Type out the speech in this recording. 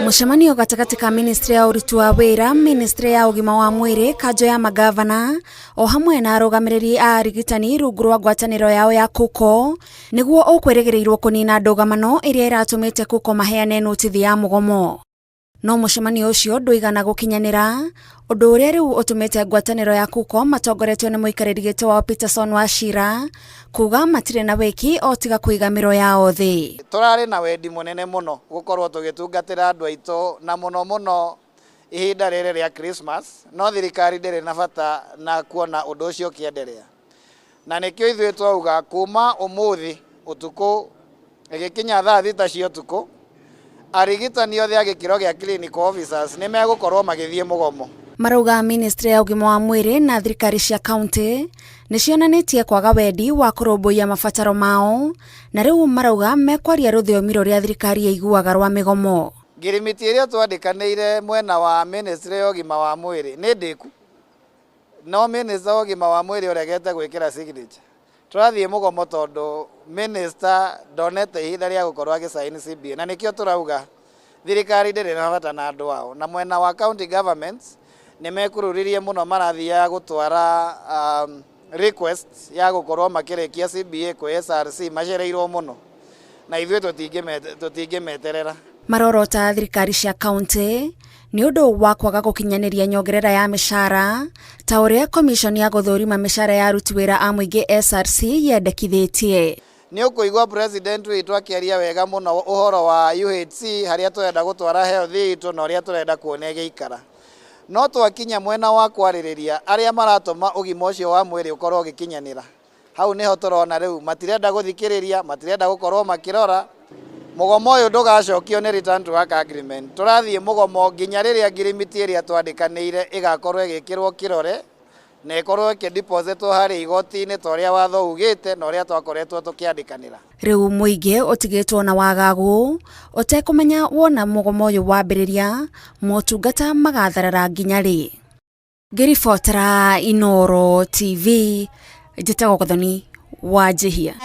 Mucemanio gatagati ka ministry ya uritu wa wira, ministry ya ugima wa mwiri, kanjo ya magavana o hamwe na arugamiriri a arigitani rungu rwa ngwataniro yao ya KUKO niguo ukwirigirirwo kunina ndugamano iria iratumite KUKO maheane notithi ya mugomo. No mucemanio ucio ndwigana gukinyanira, undu uria riu utumite ngwataniro ya KUKO matongoretio ni muikariri giti wa Peterson Wachira kuga matire na wiki o tiga kuiga miro yao thi. Turari na wendi munene muno gukorwo tugitungatira andu aitu na muno ihinda riri ria Christmas, no thirikari ndiri na bata na kuona undu ucio kiendelea, na nikio ithuĩ twauga kuma umuthi utuku igikinya thaa thita cia utuku arigitani othe a gikiro gia clinical officers ni megukorwo magithie mugomo. Marauga ministry ya ugima wa mwiri na thirikari cia county nicionanitie kwaga wendi wa kurumbuia mabataro mao, na riu marauga mekwaria ruthiomi ruria thirikari yaiguaga rwa migomo. Ngirimiti iria twandikaniire mwena wa ministry ya ugima wa mwiri ni ndiku, no minister wa ugima wa mwiri uregete gwikira signature. Turathie mugomo tondu minister ndonete ihinda ria gukorwo agisaini CBA, na nikio turauga thirikari ndiri na bata na andu ao, na mwena wa county governments ni mekururirie muno marathia gutwara request ya gukorwo makirikia CBA ku SRC macereirwo muno, na ithuĩ tutingimeterera. Marorota thirikari cia county ni undu wa kwaga gukinyaniria nyongerera ya mishara ta uria commission ya guthurima mishara ya aruti wira a muingi SRC yendekithitie. Ni ukuigwa president witu akiaria wega muno uhoro wa UHC haria turenda gutwara health itu na uria turenda kuona giikara, no twakinya mwena wa kwaririria aria maratuma ugima ucio wa mwiri ukorwo gikinyanira, hau niho turona riu matirenda guthikiriria, matirenda gukorwo makirora. Mugomo uyu ndugacokio ni return to work agreement. Turathie mugomo nginya riria ngirimiti iria twandikaniire igakorwo igikirwo kirore na ikorwo ikidepositwo hari igoti-ini toria watho ugite na uria twakoretwo tukiandikanira. Riu muingi utigitwo na wagagu utekumenya wona mugomo uyu wambiriria motungata magatharara nginya ri. Ngiribotera Inooro TV, njitagwo Gathoni Wanjihia.